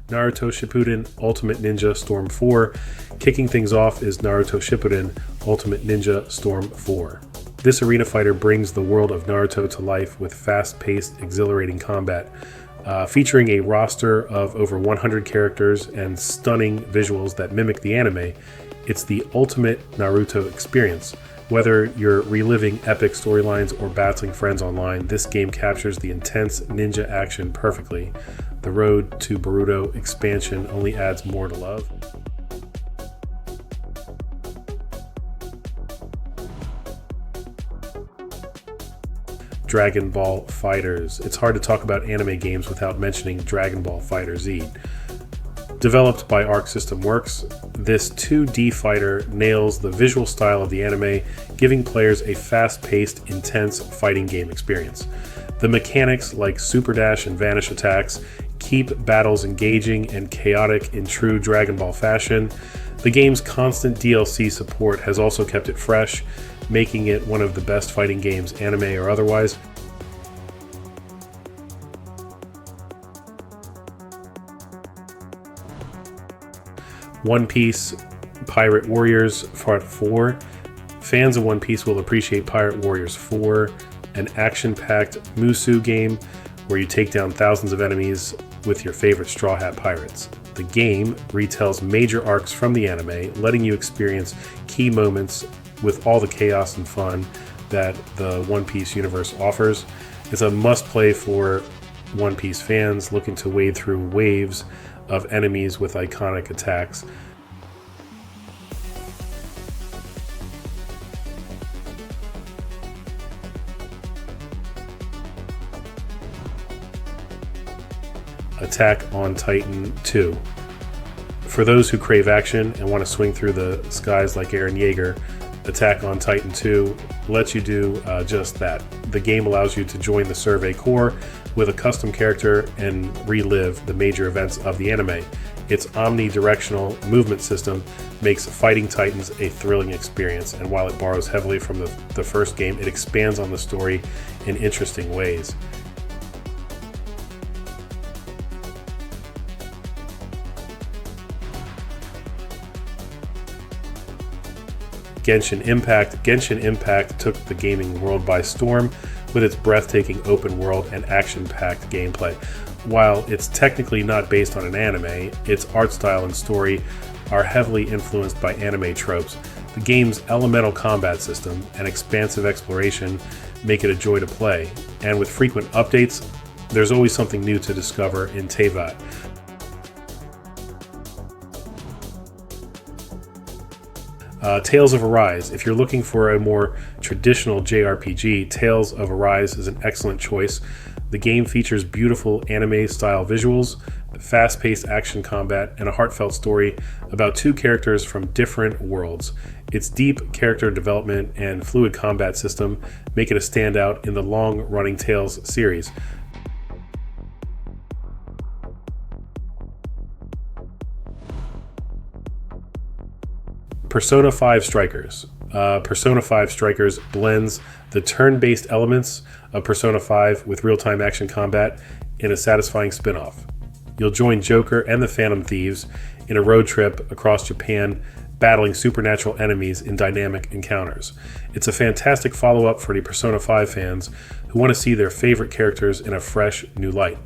Naruto Shippuden Ultimate Ninja Storm 4. Kicking things off is Naruto Shippuden Ultimate Ninja Storm 4. This arena fighter brings the world of Naruto to life with fast-paced, exhilarating combat. Featuring a roster of over 100 characters and stunning visuals that mimic the anime, it's the ultimate Naruto experience. Whether you're reliving epic storylines or battling friends online, this game captures the intense ninja action perfectly. The road to Boruto expansion only adds more to love. Dragon Ball FighterZ. It's hard to talk about anime games without mentioning Dragon Ball FighterZ. Developed by Arc System Works, this 2D fighter nails the visual style of the anime, giving players a fast-paced, intense fighting game experience. The mechanics like super dash and vanish attacks keep battles engaging and chaotic in true Dragon Ball fashion. The game's constant DLC support has also kept it fresh, making it one of the best fighting games, anime or otherwise. One Piece Pirate Warriors Part 4. Fans of One Piece will appreciate Pirate Warriors 4, an action-packed Musou game where you take down thousands of enemies with your favorite Straw Hat pirates. The game retells major arcs from the anime, letting you experience key moments with all the chaos and fun that the One Piece universe offers. It's a must-play for One Piece fans looking to wade through waves of enemies with iconic attacks. Attack on Titan 2. For those who crave action and want to swing through the skies like Eren Yeager, Attack on Titan 2 lets you do just that. The game allows you to join the Survey Corps with a custom character and relive the major events of the anime. Its omnidirectional movement system makes fighting Titans a thrilling experience, and while it borrows heavily from the first game, it expands on the story in interesting ways. Genshin Impact. Genshin Impact took the gaming world by storm with its breathtaking open world and action-packed gameplay. While it's technically not based on an anime, its art style and story are heavily influenced by anime tropes. The game's elemental combat system and expansive exploration make it a joy to play, and with frequent updates, there's always something new to discover in Teyvat. Tales of Arise. If you're looking for a more traditional JRPG, Tales of Arise is an excellent choice. The game features beautiful anime-style visuals, fast-paced action combat, and a heartfelt story about two characters from different worlds. Its deep character development and fluid combat system make it a standout in the long-running Tales series. Persona 5 Strikers. Persona 5 Strikers blends the turn-based elements of Persona 5 with real-time action combat in a satisfying spin-off. You'll join Joker and the Phantom Thieves in a road trip across Japan, battling supernatural enemies in dynamic encounters. It's a fantastic follow-up for the Persona 5 fans who want to see their favorite characters in a fresh, new light.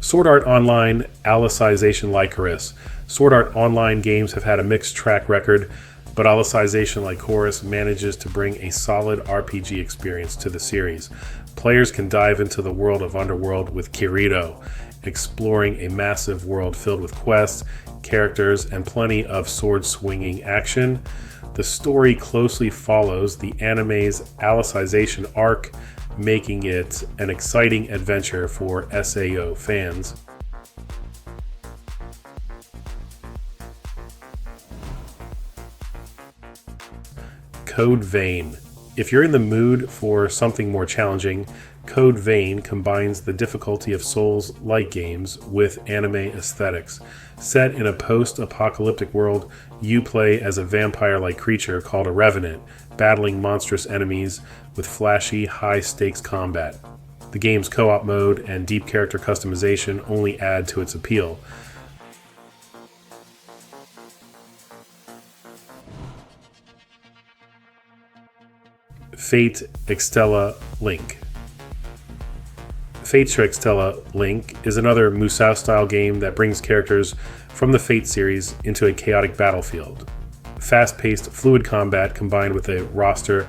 Sword Art Online Alicization Lycoris. Sword Art Online games have had a mixed track record, but Alicization Lycoris manages to bring a solid RPG experience to the series. Players can dive into the world of Underworld with Kirito, exploring a massive world filled with quests, characters, and plenty of sword-swinging action. The story closely follows the anime's Alicization arc, making it an exciting adventure for SAO fans. Code Vein. If you're in the mood for something more challenging, Code Vein combines the difficulty of Souls-like games with anime aesthetics. Set in a post-apocalyptic world, you play as a vampire-like creature called a revenant, battling monstrous enemies with flashy, high-stakes combat. The game's co-op mode and deep character customization only add to its appeal. Fate Extella Link. Fate Extella Link is another Musou-style game that brings characters from the Fate series into a chaotic battlefield. Fast-paced, fluid combat combined with a roster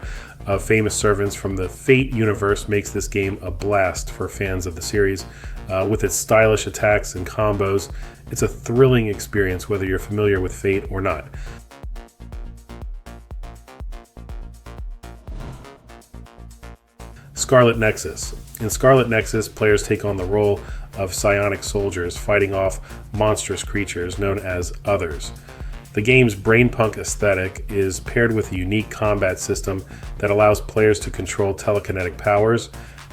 of famous servants from the Fate universe makes this game a blast for fans of the series. With its stylish attacks and combos, it's a thrilling experience whether you're familiar with Fate or not. Scarlet Nexus. In Scarlet Nexus, players take on the role of psionic soldiers fighting off monstrous creatures known as Others. The game's brainpunk aesthetic is paired with a unique combat system that allows players to control telekinetic powers,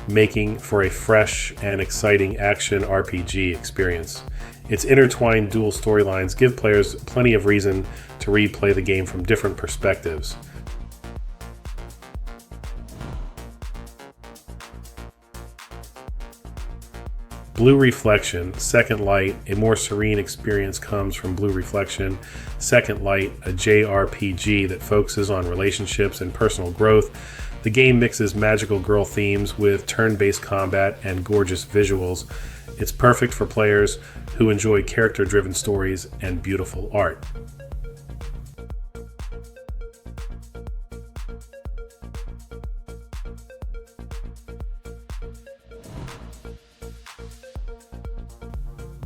making for a fresh and exciting action RPG experience. Its intertwined dual storylines give players plenty of reason to replay the game from different perspectives. Blue Reflection, Second Light. A more serene experience comes from Blue Reflection, Second Light, a JRPG that focuses on relationships and personal growth. The game mixes magical girl themes with turn-based combat and gorgeous visuals. It's perfect for players who enjoy character-driven stories and beautiful art.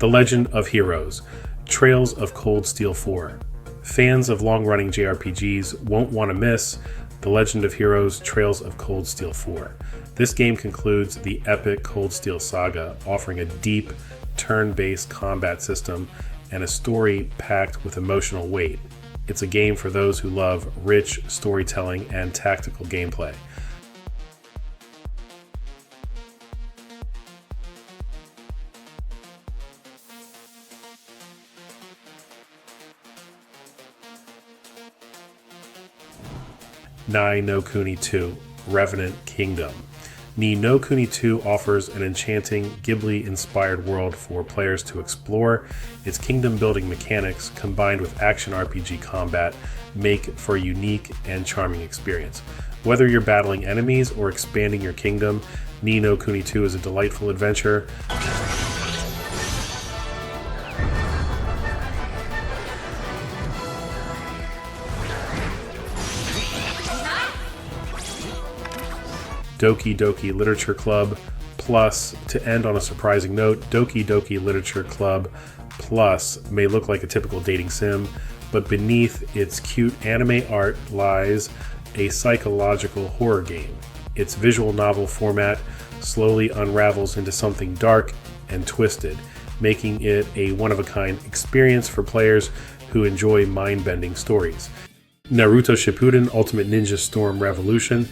The Legend of Heroes, Trails of Cold Steel 4. Fans of long-running JRPGs won't want to miss The Legend of Heroes, Trails of Cold Steel 4. This game concludes the epic Cold Steel saga, offering a deep, turn-based combat system and a story packed with emotional weight. It's a game for those who love rich storytelling and tactical gameplay. Ni no Kuni 2, Revenant Kingdom. Ni no Kuni 2 offers an enchanting Ghibli-inspired world for players to explore. Its kingdom-building mechanics, combined with action RPG combat, make for a unique and charming experience. Whether you're battling enemies or expanding your kingdom, Ni no Kuni 2 is a delightful adventure. Doki Doki Literature Club Plus. To end on a surprising note, Doki Doki Literature Club Plus may look like a typical dating sim, but beneath its cute anime art lies a psychological horror game. Its visual novel format slowly unravels into something dark and twisted, making it a one-of-a-kind experience for players who enjoy mind-bending stories. Naruto Shippudden Ultimate Ninja Storm Revolution.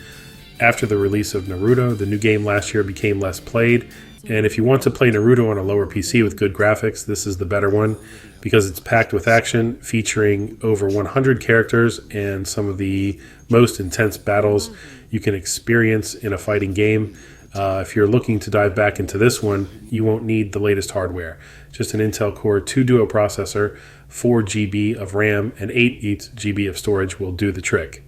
After the release of Naruto, the new game last year became less played, and if you want to play Naruto on a lower PC with good graphics, this is the better one, because it's packed with action, featuring over 100 characters and some of the most intense battles you can experience in a fighting game. If you're looking to dive back into this one, you won't need the latest hardware. Just an Intel Core 2 Duo processor, 4 GB of RAM, and 8 GB of storage will do the trick.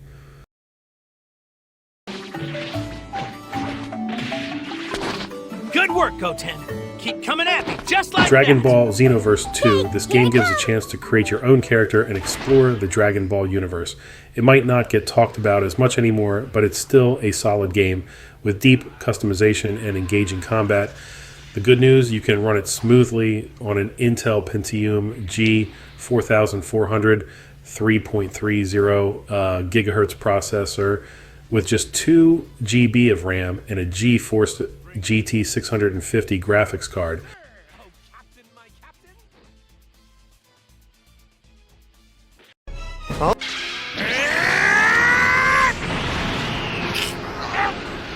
Good work, Goten. Keep coming at me, just like Dragon that. Ball Xenoverse 2. This game gives a chance to create your own character and explore the Dragon Ball universe. It might not get talked about as much anymore, but it's still a solid game with deep customization and engaging combat. The good news, you can run it smoothly on an Intel Pentium G4400 3.30 gigahertz processor with just 2 GB of RAM and a GeForce GT 650 graphics card.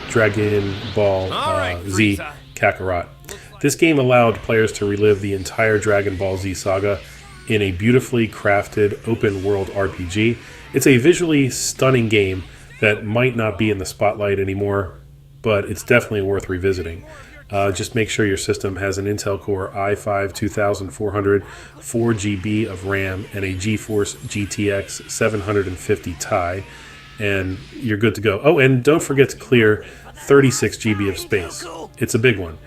Dragon Ball Z Kakarot. This game allowed players to relive the entire Dragon Ball Z saga in a beautifully crafted open-world RPG. It's a visually stunning game that might not be in the spotlight anymore, but it's definitely worth revisiting. Just make sure your system has an Intel Core i5-2400, 4GB of RAM, and a GeForce GTX 750 Ti, and you're good to go. Oh, and don't forget to clear 36GB of space. It's a big one.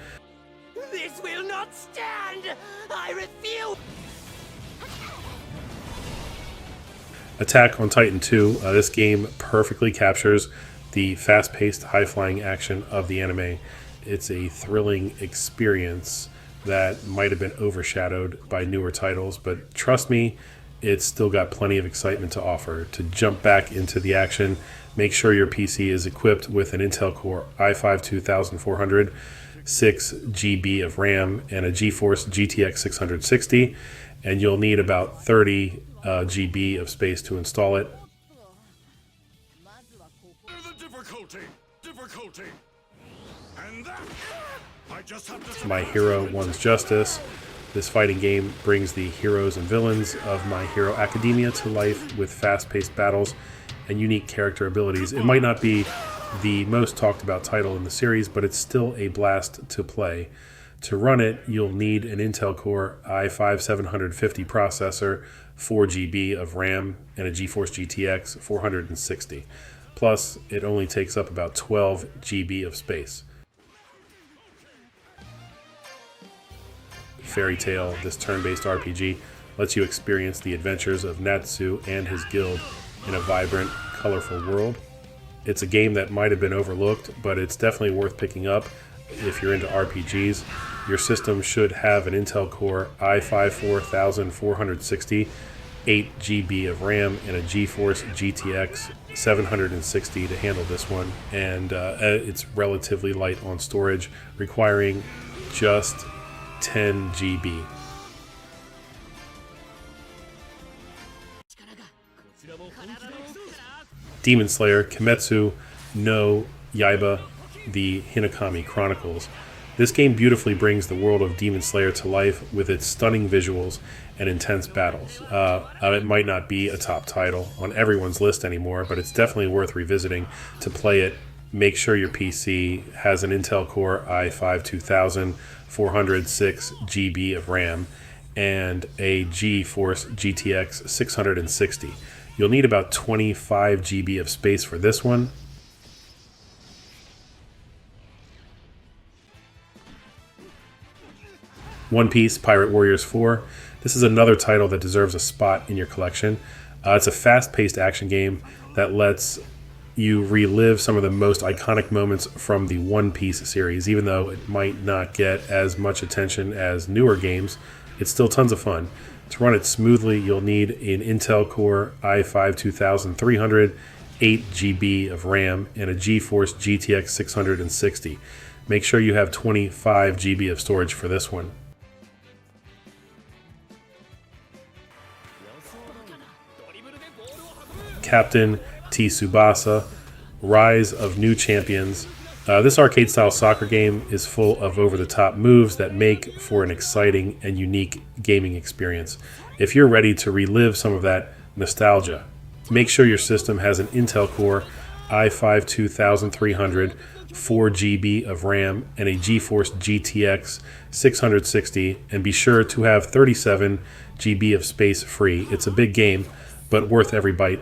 This will not stand! I refuse! Attack on Titan 2. This game perfectly captures the fast-paced, high-flying action of the anime. It's a thrilling experience that might have been overshadowed by newer titles, but trust me, it's still got plenty of excitement to offer. To jump back into the action, make sure your PC is equipped with an Intel Core i5-2400, 6GB of RAM, and a GeForce GTX 660, and you'll need about 30 GB of space to install it. My Hero One's Justice. This fighting game brings the heroes and villains of My Hero Academia to life with fast-paced battles and unique character abilities. It might not be the most talked about title in the series, but it's still a blast to play. To run it, you'll need an Intel Core i5-750 processor, 4GB of RAM, and a GeForce GTX 460. Plus, it only takes up about 12 GB of space. Fairy Tail, this turn-based RPG, lets you experience the adventures of Natsu and his guild in a vibrant, colorful world. It's a game that might have been overlooked, but it's definitely worth picking up if you're into RPGs. Your system should have an Intel Core i5-4460, 8GB of RAM, and a GeForce GTX 760 to handle this one. And it's relatively light on storage, requiring just 10 GB. Demon Slayer Kimetsu no Yaiba, the Hinokami Chronicles. This game beautifully brings the world of Demon Slayer to life with its stunning visuals and intense battles. It might not be a top title on everyone's list anymore, but it's definitely worth revisiting. To play it, make sure your PC has an Intel Core i5-2400, 6GB of RAM, and a GeForce GTX 660. You'll need about 25 GB of space for this one. One Piece Pirate Warriors 4. This is another title that deserves a spot in your collection. It's a fast-paced action game that lets you relive some of the most iconic moments from the One Piece series. Even though it might not get as much attention as newer games, it's still tons of fun. To run it smoothly, you'll need an Intel Core i5-2300, 8GB of RAM, and a GeForce GTX 660. Make sure you have 25 GB of storage for this one. Captain Tsubasa, Rise of New Champions. This arcade-style soccer game is full of over-the-top moves that make for an exciting and unique gaming experience. If you're ready to relive some of that nostalgia, make sure your system has an Intel Core i5-2300, 4GB of RAM, and a GeForce GTX 660, and be sure to have 37 GB of space free. It's a big game, but worth every bite.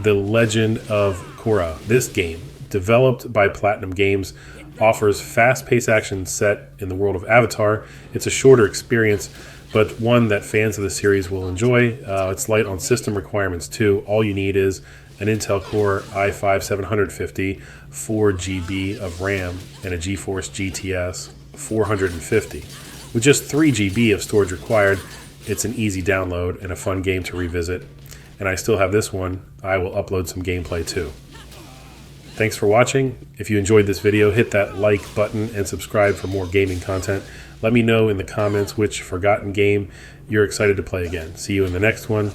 The Legend of Korra. This game, developed by Platinum Games, offers fast-paced action set in the world of Avatar. It's a shorter experience, but one that fans of the series will enjoy. It's light on system requirements too. All you need is an Intel Core i5-750, 4GB of RAM, and a GeForce GTS 450. With just 3 GB of storage required, it's an easy download and a fun game to revisit. And I still have this one. I will upload some gameplay too. Thanks for watching. If you enjoyed this video, hit that like button and subscribe for more gaming content. Let me know in the comments which forgotten game you're excited to play again. See you in the next one.